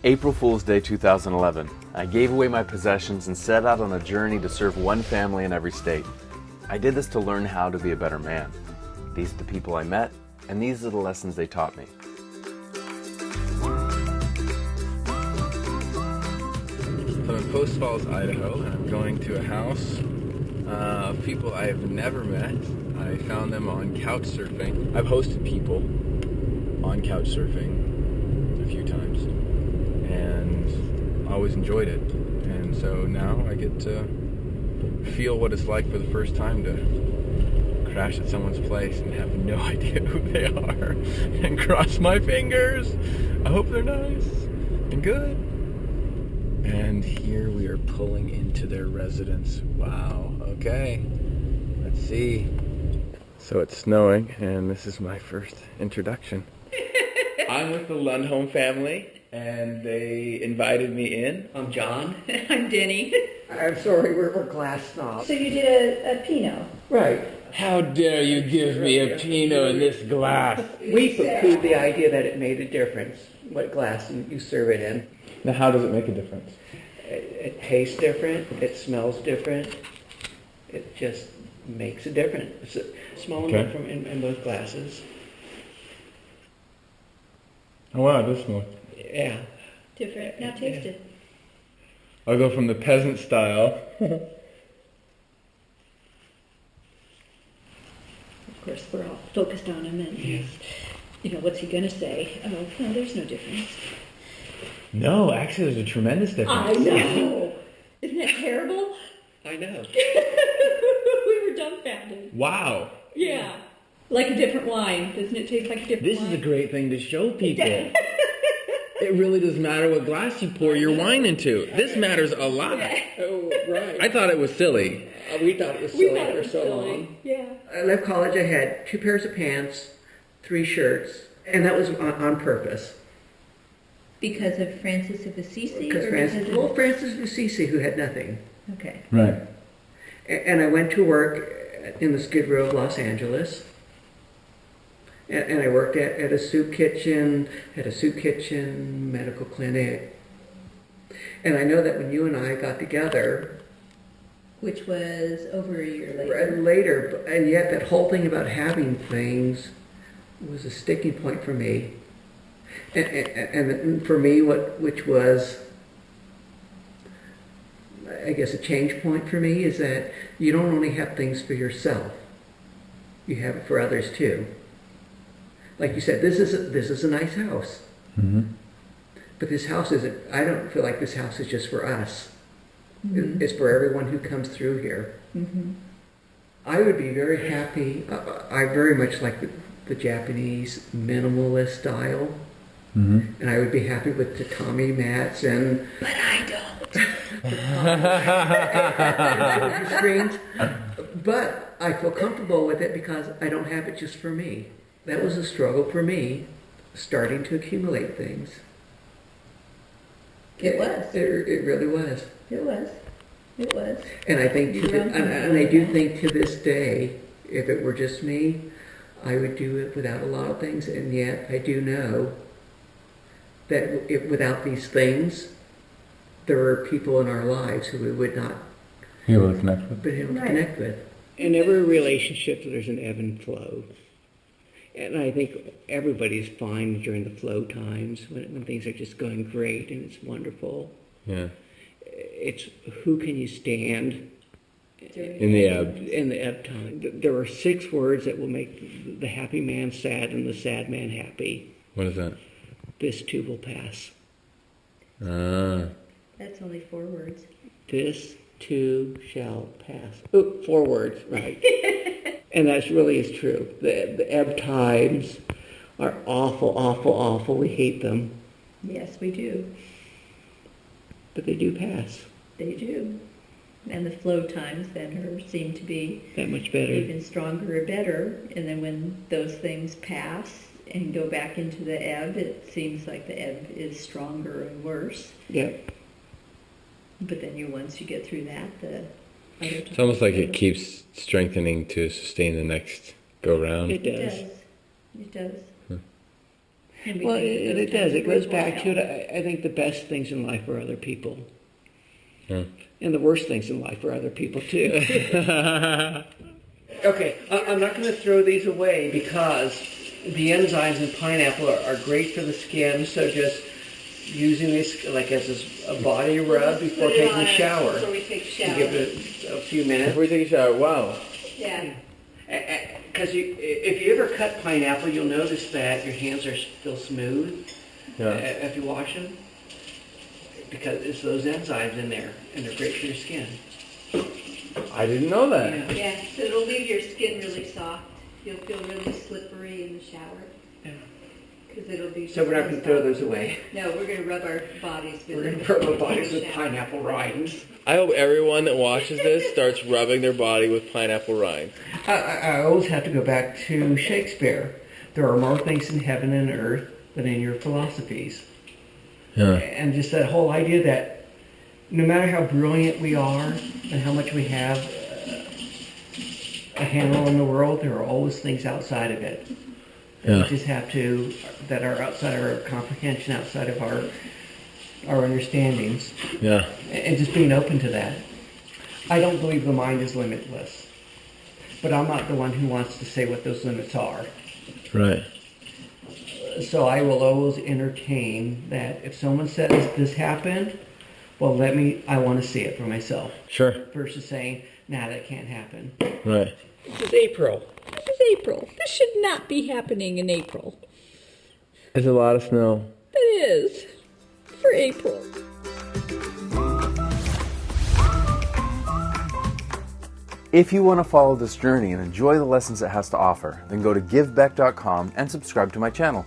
April Fool's Day 2011. I gave away my possessions and set out on a journey to serve one family in every state. I did this to learn how to be a better man. These are the people I met, and these are the lessons they taught me. I'm in Post Falls, Idaho, and I'm going to a house of people I have never met. I found them on couch surfing. I've hosted people on couch surfing a few times, and I always enjoyed it. And so now I get to feel what it's like for the first time to crash at someone's place and have no idea who they are and cross my fingers. I hope they're nice and good. And here we are pulling into their residence. Wow, okay. Let's see. So it's snowing, and this is my first introduction. I'm with the Lundholm family, and they invited me in. I'm John. I'm Denny. I'm sorry, we're glass snobs. So you did a Pinot. Right. How dare you give me a Pinot in this glass? We poo-pooed the idea that it made a difference what glass you serve it in. Now, how does it make a difference? It tastes different. It smells different. It just makes a difference. It's small enough in both glasses. Oh wow, it does smell. Yeah. Different. Now taste it. I'll go from the peasant style. Of course, we're all focused on him, and he's, what's he going to say? Oh, no, there's no difference. No, actually, there's a tremendous difference. I know. Isn't that terrible? I know. We were dumbfounded. Wow. Yeah. Like a different wine. Doesn't it taste like a different This wine? is a great thing to show people. It really doesn't matter what glass you pour your wine into. This matters a lot. Oh, right. I thought it was silly. We thought it was silly for so long. Yeah. I left college, I had 2 pairs of pants, 3 shirts, and that was on purpose. Because of Francis of Assisi? Because Francis of Assisi, who had nothing. Okay. Right. And I went to work in the Skid Row of Los Angeles. And I worked at a soup kitchen, medical clinic. And I know that when you and I got together... Which was over a year later. And yet that whole thing about having things was a sticking point for me. And for me, which was, I guess, a change point for me, is that you don't only have things for yourself. You have it for others too. Like you said, this is a nice house. Mm-hmm. But this house isn't, I don't feel like this house is just for us. Mm-hmm. It's for everyone who comes through here. Mm-hmm. I would be very happy, I very much like the Japanese minimalist style. Mm-hmm. And I would be happy with tatami mats and... But I don't. screens. But I feel comfortable with it because I don't have it just for me. That was a struggle for me, starting to accumulate things. It was. It really was. It was. It was. And I think, and I do think to this day, if it were just me, I would do it without a lot of things. And yet I do know that without these things, there are people in our lives who we would not be able to connect with. Connect with. In every relationship, there's an ebb and flow. And I think everybody's fine during the flow times, when things are just going great and it's wonderful. Yeah. It's who can you stand in the ebb. In the ebb time. There are 6 words that will make the happy man sad and the sad man happy. What is that? This too will pass. That's only 4 words. This too shall pass. Oh, 4 words, right. And that really is true. The ebb tides are awful, awful, awful. We hate them. Yes, we do. But they do pass. They do. And the flow times then seem to be that much better. Even stronger or better. And then when those things pass and go back into the ebb, it seems like the ebb is stronger and worse. Yep. But then once you get through that, it's almost like it keeps strengthening to sustain the next go round. It does. It does. And we Well, think it those does. things It goes will back to help. it. I think the best things in life are other people. Yeah. And the worst things in life are other people, too. Okay, I'm not going to throw these away because the enzymes in pineapple are great for the skin, so just using this like as a body rub before Put it taking on a shower. Before we take a shower. Give it a few minutes. Before we take a shower, wow. Yeah. Because if you ever cut pineapple, you'll notice that your hands are still smooth if you wash them. Because it's those enzymes in there, and they're great for your skin. I didn't know that. Yeah, so it'll leave your skin really soft. You'll feel really slippery in the shower. Yeah. Because it'll be. So we're not going to throw those away. No, we're going to rub our bodies with We're it. going to rub our bodies with Shower. pineapple rinds. I hope everyone that watches this starts rubbing their body with pineapple rind. I always have to go back to Shakespeare. There are more things in heaven and earth than in your philosophies. Yeah. And just that whole idea that no matter how brilliant we are and how much we have a handle on the world, there are always things outside of it. Yeah. We just have to, that are outside of our comprehension, outside of our understandings, Yeah. and just being open to that. I don't believe the mind is limitless, but I'm not the one who wants to say what those limits are. Right. So I will always entertain that if someone says this happened, well, I want to see it for myself. Sure. Versus saying, nah, that can't happen. Right. This is April. This is April. This should not be happening in April. There's a lot of snow. It is. For April. If you want to follow this journey and enjoy the lessons it has to offer, then go to givebeck.com and subscribe to my channel.